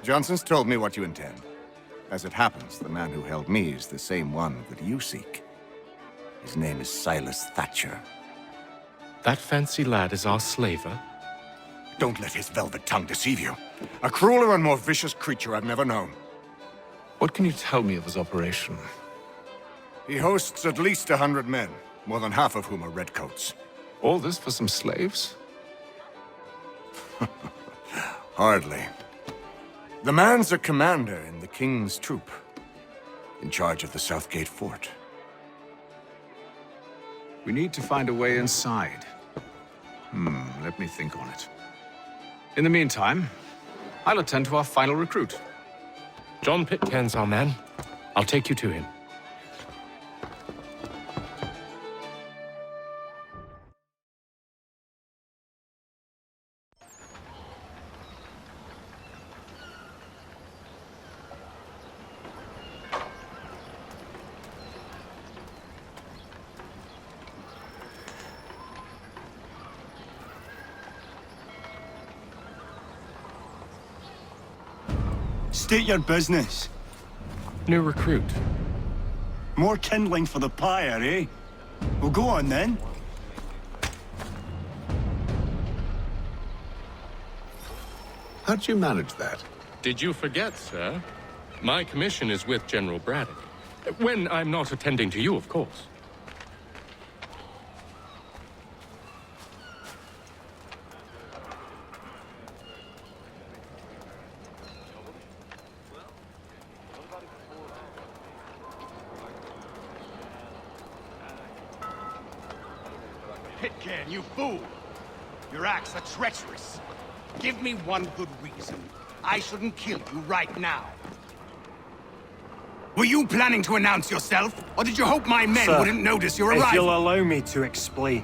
Johnson's told me what you intend. As it happens, the man who held me is the same one that you seek. His name is Silas Thatcher. That fancy lad is our slaver? Don't let his velvet tongue deceive you. A crueler and more vicious creature I've never known. What can you tell me of his operation? He hosts at least 100 men, more than half of whom are redcoats. All this for some slaves? Hardly. The man's a commander in the King's troop, in charge of the Southgate fort. We need to find a way inside. Let me think on it. In the meantime, I'll attend to our final recruit. John Pitcairn's our man. I'll take you to him. State your business. New recruit. More kindling for the pyre, eh? Well, go on then. How'd you manage that? Did you forget, sir? My commission is with General Braddock. When I'm not attending to you, of course. Pitcairn, you fool! Your acts are treacherous. Give me one good reason. I shouldn't kill you right now. Were you planning to announce yourself, or did you hope my men wouldn't notice your arrival? If you'll allow me to explain.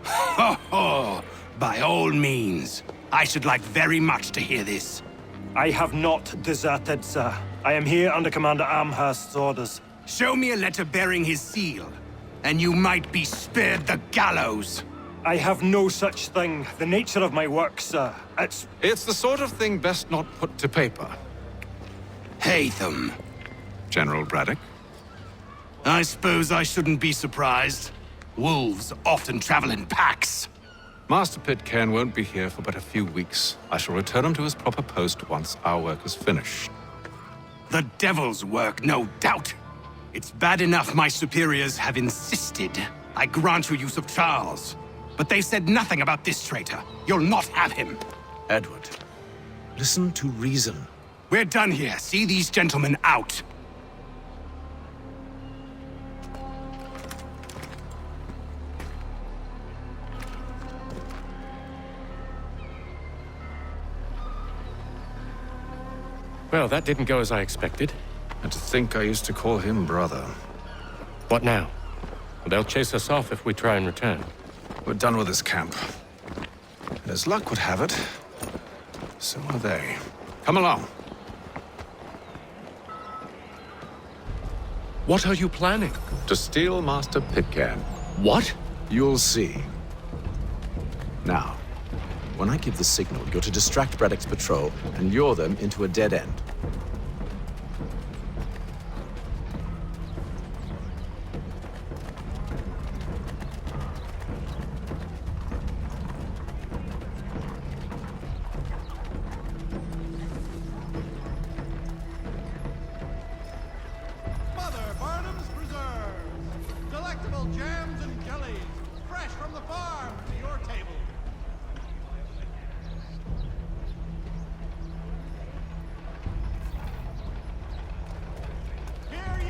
Ho ho! By all means. I should like very much to hear this. I have not deserted, sir. I am here under Commander Amherst's orders. Show me a letter bearing his seal, and you might be spared the gallows. I have no such thing. The nature of my work, sir. It's the sort of thing best not put to paper. Hatham. General Braddock? I suppose I shouldn't be surprised. Wolves often travel in packs. Master Pitcairn won't be here for but a few weeks. I shall return him to his proper post once our work is finished. The devil's work, no doubt. It's bad enough my superiors have insisted I grant you use of Charles. But they said nothing about this traitor. You'll not have him. Edward, listen to reason. We're done here. See these gentlemen out. Well, that didn't go as I expected. And to think I used to call him brother. What now? They'll chase us off if we try and return. We're done with this camp. And as luck would have it, so are they. Come along. What are you planning? To steal Master Pitcairn. What? You'll see. Now, when I give the signal, you're to distract Braddock's patrol and lure them into a dead end. Jams and jellies, fresh from the farm to your table. Hear ye!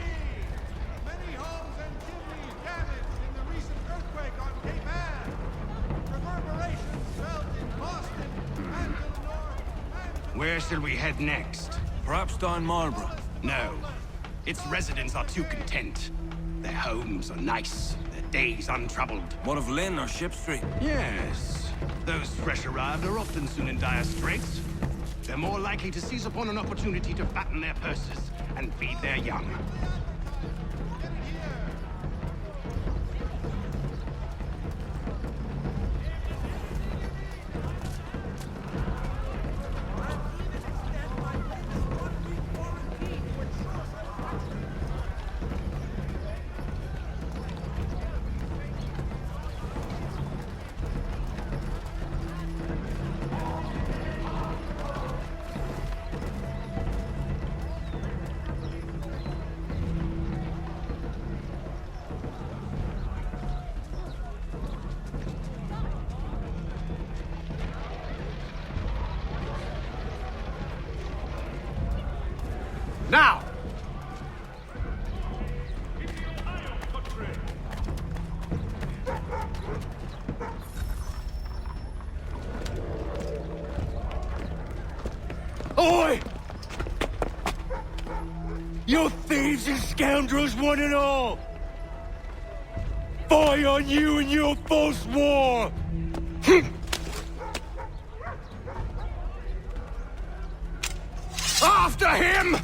Many homes and chimneys damaged in the recent earthquake on Cape Ann. Reverberations felt in Boston and to the north and to Where shall we head next? Perhaps down Marlborough. No. Its residents are too content. Their homes are nice, their days untroubled. What of Lynn or Ship Street? Yes. Those fresh arrived are often soon in dire straits. They're more likely to seize upon an opportunity to fatten their purses and feed their young. Now! Oi! You thieves and scoundrels, one and all! Fie on you and your false war! After him!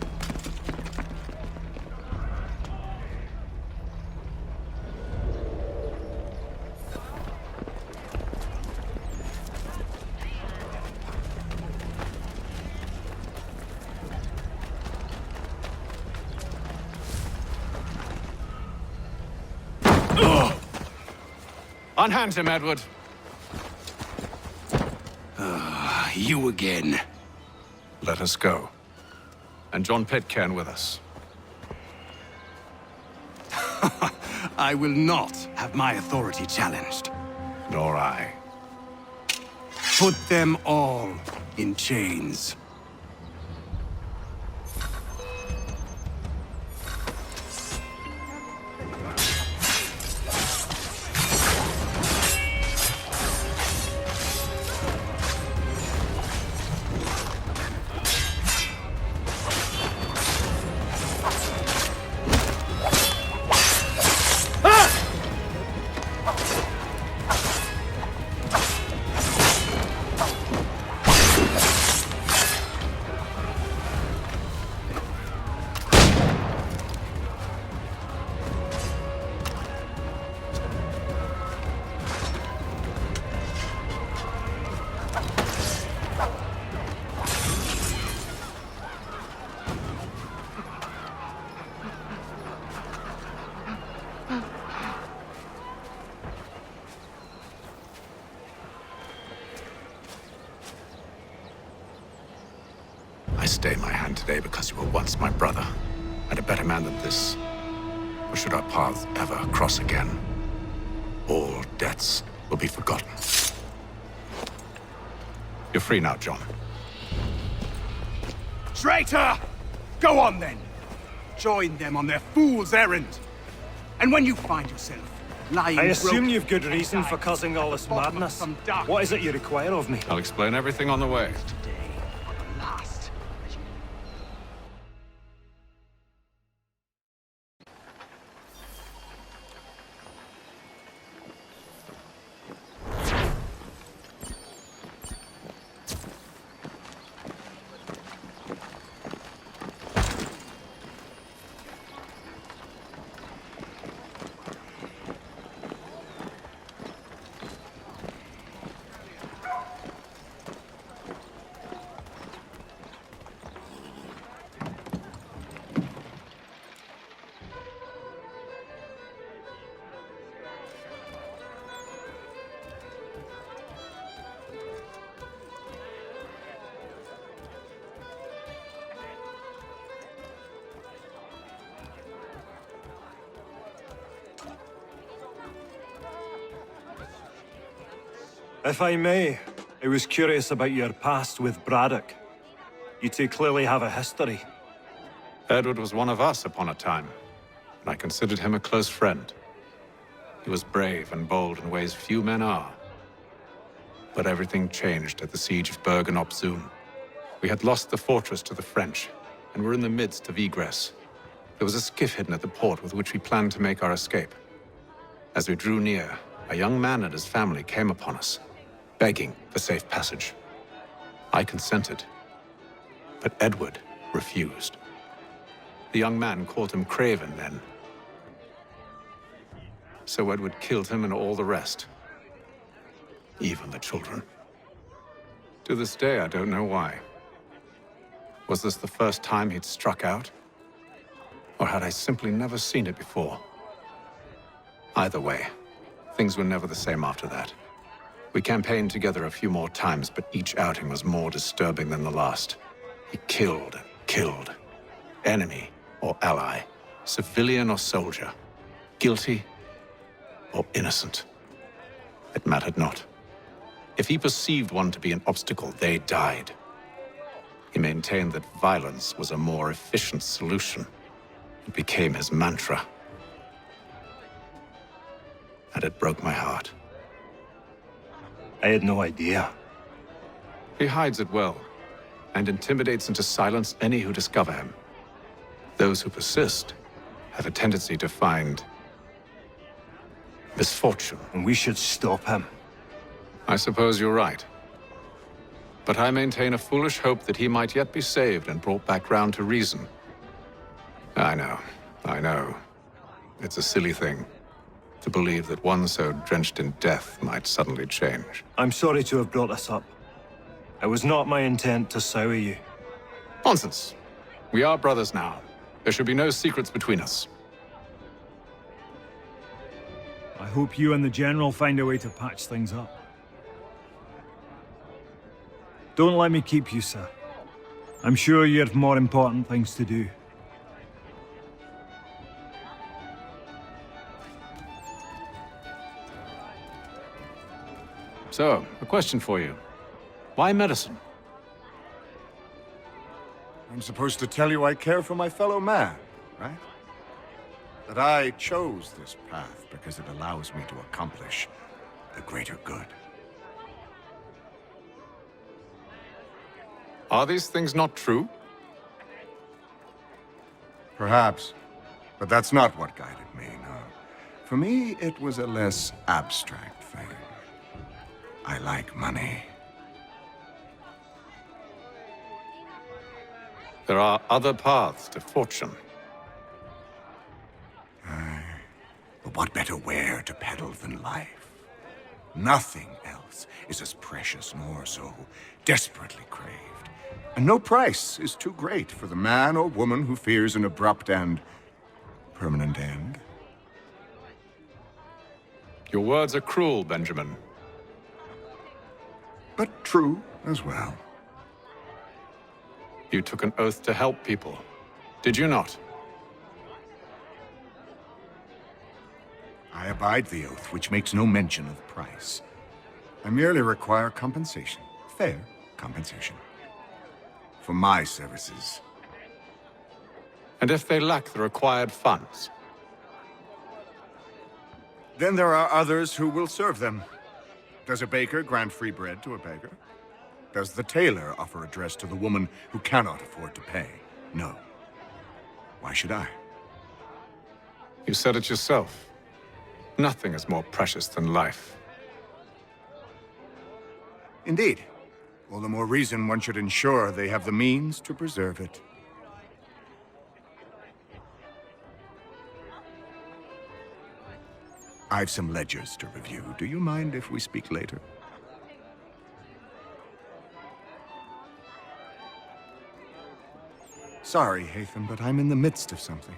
Unhand him, Edward. You again. Let us go. And John Pitcairn with us. I will not have my authority challenged. Nor I. Put them all in chains. I stay my hand today because you were once my brother, and a better man than this. Or should our paths ever cross again, all debts will be forgotten. You're free now, John. Traitor! Go on then! Join them on their fool's errand! And when you find yourself lying I assume broken you've good reason for causing all this madness. What is it you require of me? I'll explain everything on the way. today for the last. If I may, I was curious about your past with Braddock. You two clearly have a history. Edward was one of us upon a time, and I considered him a close friend. He was brave and bold in ways few men are. But everything changed at the siege of Bergen-op-Zoom. We had lost the fortress to the French, and were in the midst of egress. There was a skiff hidden at the port with which we planned to make our escape. As we drew near, a young man and his family came upon us, begging for safe passage. I consented, but Edward refused. The young man called him Craven then. So Edward killed him and all the rest, even the children. To this day, I don't know why. Was this the first time he'd struck out? Or had I simply never seen it before? Either way, things were never the same after that. We campaigned together a few more times, but each outing was more disturbing than the last. He killed and killed. Enemy or ally, civilian or soldier, guilty or innocent. It mattered not. If he perceived one to be an obstacle, they died. He maintained that violence was a more efficient solution. It became his mantra. And it broke my heart. I had no idea. He hides it well, and intimidates into silence any who discover him. Those who persist have a tendency to find misfortune. And we should stop him. I suppose you're right. But I maintain a foolish hope that he might yet be saved and brought back round to reason. I know. It's a silly thing to believe that one so drenched in death might suddenly change. I'm sorry to have brought this up. It was not my intent to sour you. Nonsense. We are brothers now. There should be no secrets between us. I hope you and the General find a way to patch things up. Don't let me keep you, sir. I'm sure you have more important things to do. So, a question for you. Why medicine? I'm supposed to tell you I care for my fellow man, right? That I chose this path because it allows me to accomplish the greater good. Are these things not true? Perhaps. But that's not what guided me, no. For me, it was a less abstract thing. I like money. There are other paths to fortune. But what better ware to peddle than life? Nothing else is as precious nor so desperately craved. And no price is too great for the man or woman who fears an abrupt and permanent end. Your words are cruel, Benjamin. But true as well. You took an oath to help people, did you not? I abide the oath, which makes no mention of price. I merely require compensation, fair compensation, for my services. And if they lack the required funds? Then there are others who will serve them. Does a baker grant free bread to a beggar? Does the tailor offer a dress to the woman who cannot afford to pay? No. Why should I? You said it yourself. Nothing is more precious than life. Indeed. All the more reason one should ensure they have the means to preserve it. I've some ledgers to review. Do you mind if we speak later? Sorry, Hatham, but I'm in the midst of something.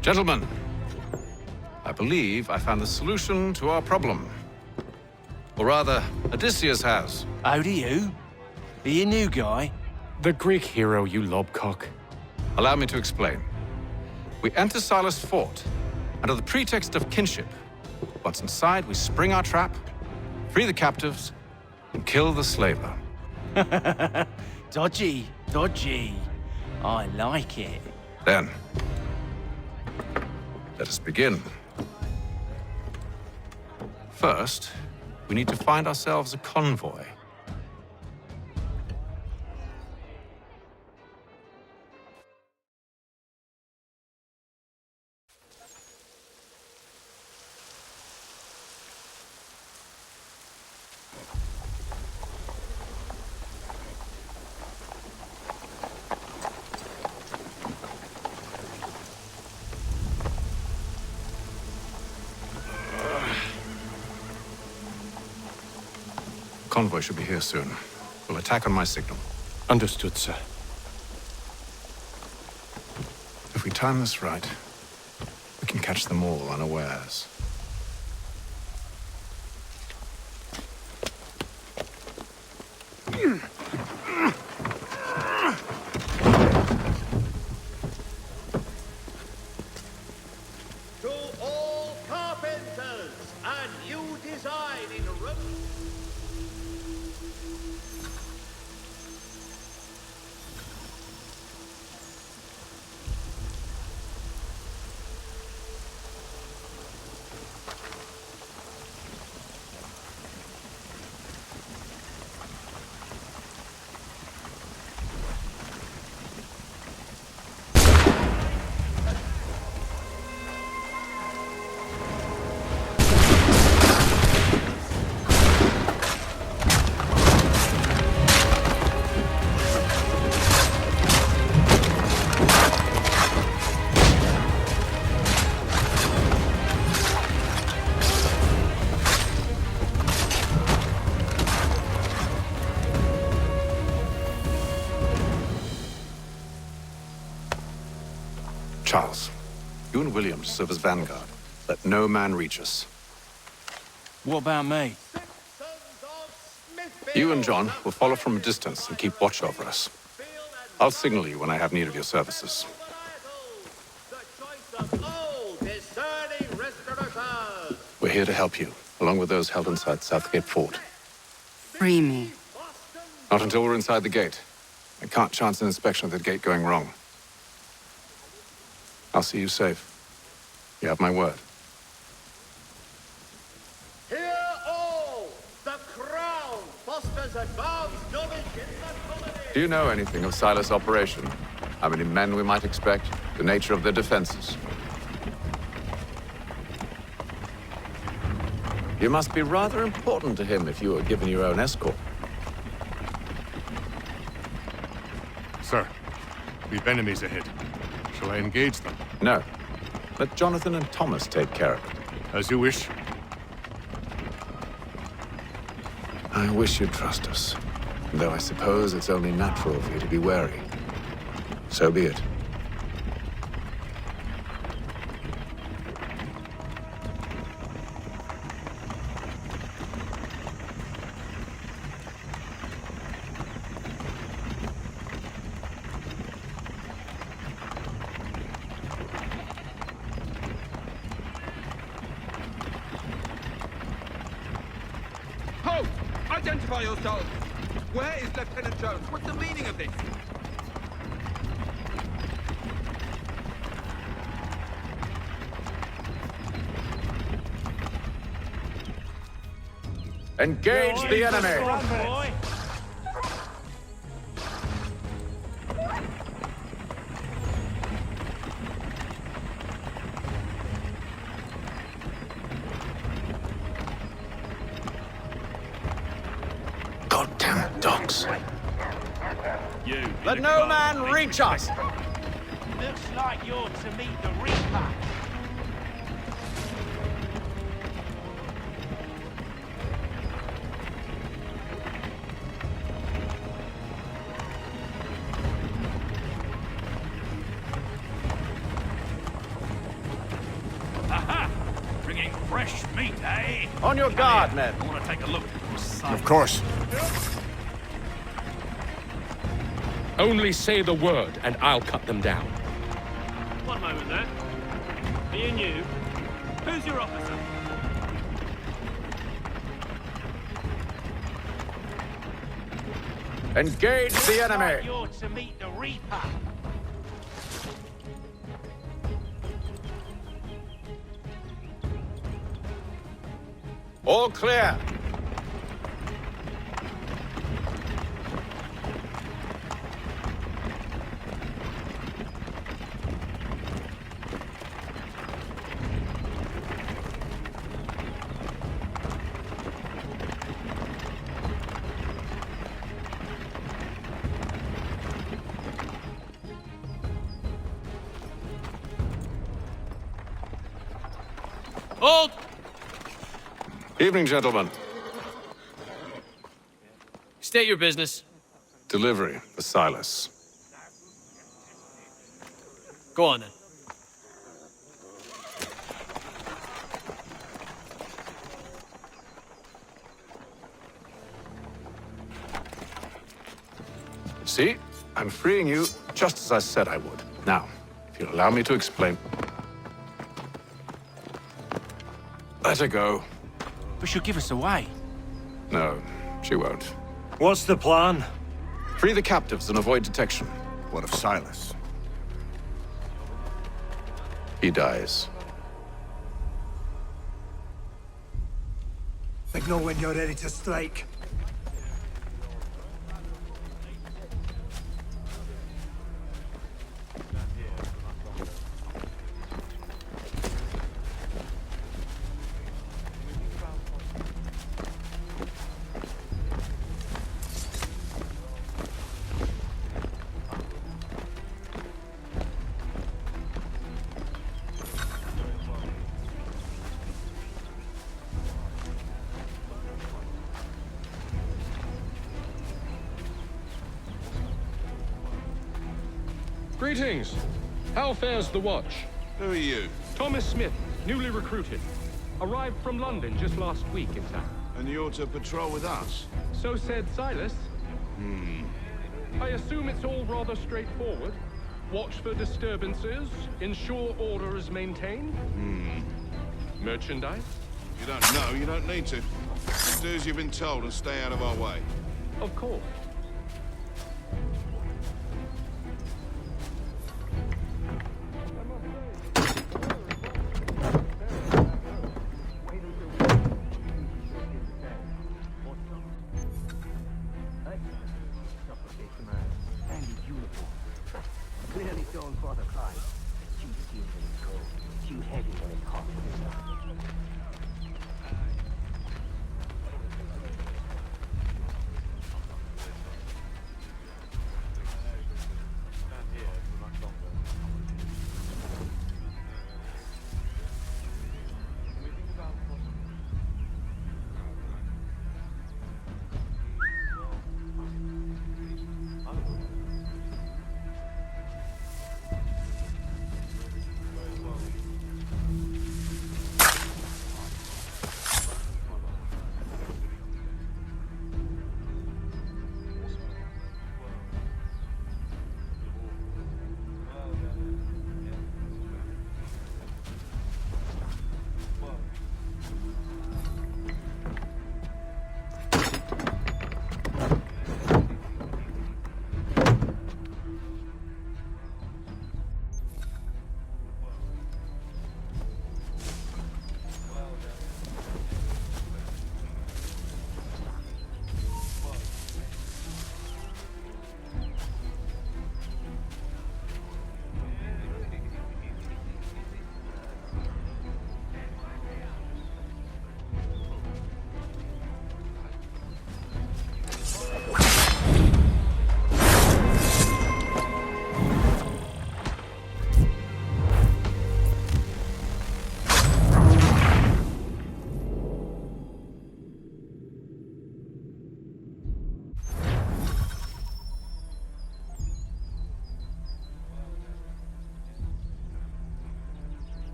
Gentlemen, I believe I found the solution to our problem. Or rather, Odysseus has. How do you? Are you a new guy? The Greek hero, you lobcock. Allow me to explain. We enter Silas' fort, under the pretext of kinship. Once inside, we spring our trap, free the captives, and kill the slaver. Dodgy, dodgy. I like it. Then, let us begin. First, we need to find ourselves a convoy. Convoy should be here soon. We'll attack on my signal. Understood, sir. If we time this right, we can catch them all unawares. To all carpenters, a new design in rope. Charles, you and William serve as vanguard. Let no man reach us. What about me? You and John will follow from a distance and keep watch over us. I'll signal you when I have need of your services. The choice of all discerning restaurateurs. We're here to help you, along with those held inside Southgate Fort. Free me. Not until we're inside the gate. I can't chance an inspection of the gate going wrong. I'll see you safe. You have my word. Hear all! The Crown fosters advanced knowledge in the colony. Do you know anything of Silas' operation? How many men we might expect? The nature of their defenses? You must be rather important to him if you were given your own escort. Sir, we've enemies ahead. Shall I engage them? No. Let Jonathan and Thomas take care of it. As you wish. I wish you'd trust us. Though I suppose it's only natural for you to be wary. So be it. Halt! Identify yourselves! Where is Lieutenant Jones? What's the meaning of this? Engage the enemy! Goddamn dogs. Let no man reach us! Looks like you're to meet the Reaper. Aha! Bringing fresh meat, eh? On your guard, men. I want to take a look. Of course. Only say the word, and I'll cut them down. One moment there. Me and you. Who's your officer? Engage the enemy! You're to meet the Reaper. All clear. Hold! Evening, gentlemen. State your business. Delivery for Silas. Go on then. See? I'm freeing you just as I said I would. Now, if you'll allow me to explain... Let her go. But she'll give us away. No, she won't. What's the plan? Free the captives and avoid detection. What of Silas? He dies. Signal when you're ready to strike. Greetings. How fares the watch? Who are you? Thomas Smith, newly recruited. Arrived from London just last week, in fact. And you're to patrol with us? So said Silas. I assume it's all rather straightforward. Watch for disturbances, ensure order is maintained. Merchandise? You don't know, you don't need to. Just do as you've been told and stay out of our way. Of course. Clearly don't bother climb. Too skin when it's cold, too heavy when it's hot.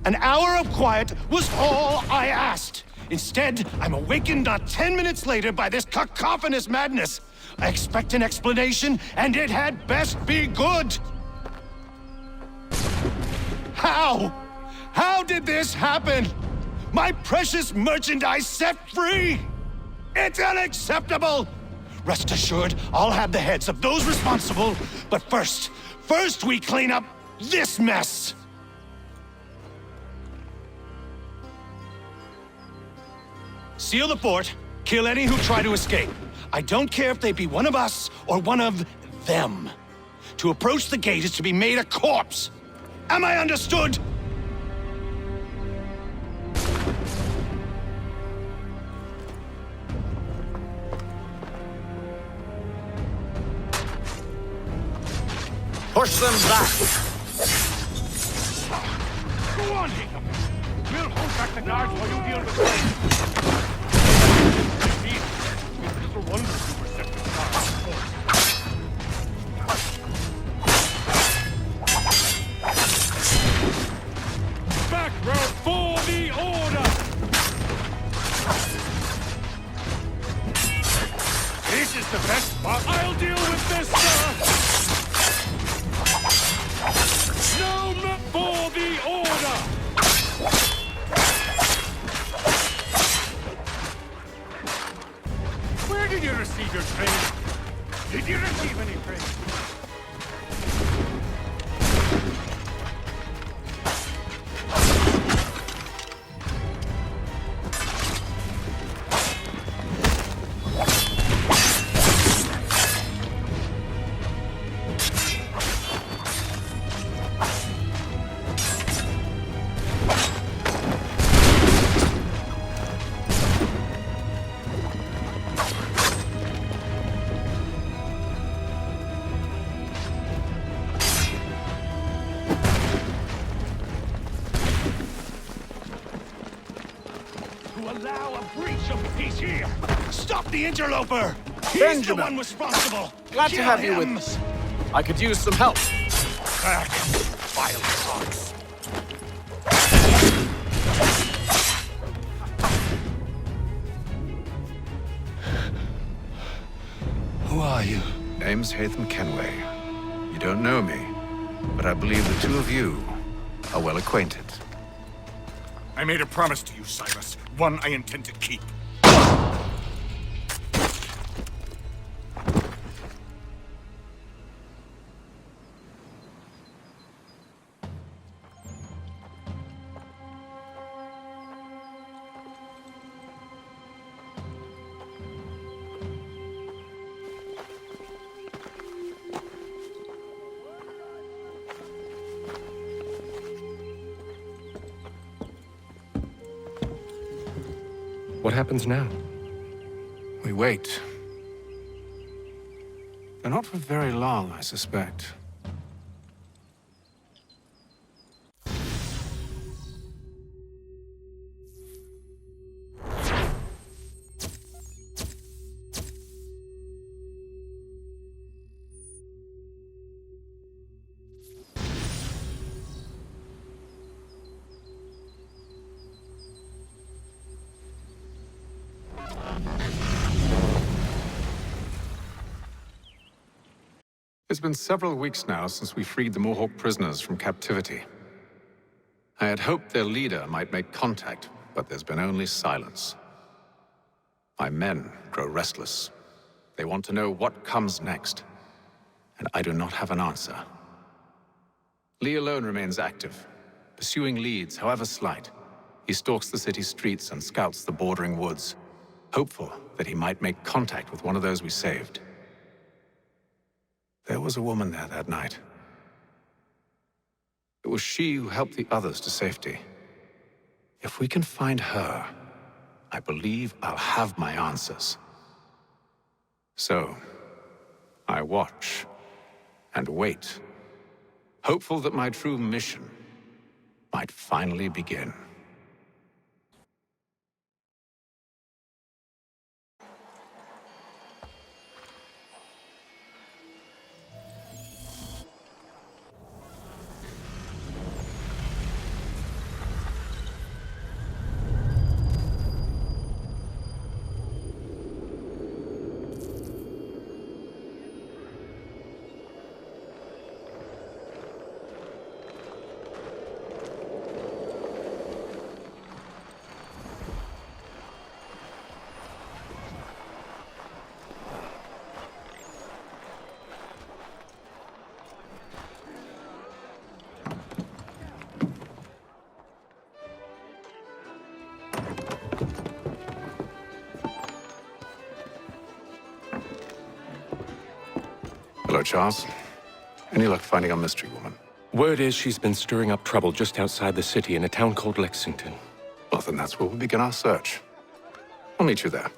An hour of quiet was all I asked. Instead, I'm awakened not 10 minutes later by this cacophonous madness. I expect an explanation, and it had best be good. How? How did this happen? My precious merchandise set free? It's unacceptable! Rest assured, I'll have the heads of those responsible, but first we clean up this mess! Seal the fort, kill any who try to escape. I don't care if they be one of us or one of them. To approach the gate is to be made a corpse. Am I understood? Push them back! Go on, Jacob! We'll hold back the guards while you deal with them. It's little wonder you were set to back row for the order! This is the best spot. I'll deal with this, sir! No for the order! Where did you receive your training? Did you receive any training? Allow a breach of peace here! Stop the interloper! He's Benjamin. the one responsible! Glad to Kill have you him. with us. I could use some help. Back, vile dogs. Who are you? Name's Hatham Kenway. You don't know me, but I believe the two of you are well acquainted. I made a promise to you, Silas. One I intend to keep. What happens now? We wait. They're not for very long, I suspect. It's been several weeks now since we freed the Mohawk prisoners from captivity. I had hoped their leader might make contact, but there's been only silence. My men grow restless. They want to know what comes next, and I do not have an answer. Lee alone remains active, pursuing leads, however slight. He stalks the city streets and scouts the bordering woods, hopeful that he might make contact with one of those we saved. There was a woman there that night. It was she who helped the others to safety. If we can find her, I believe I'll have my answers. So, I watch and wait, hopeful that my true mission might finally begin. Hello, Charles. Any luck finding our mystery woman? Word is she's been stirring up trouble just outside the city in a town called Lexington. Well, then that's where we'll begin our search. I'll meet you there.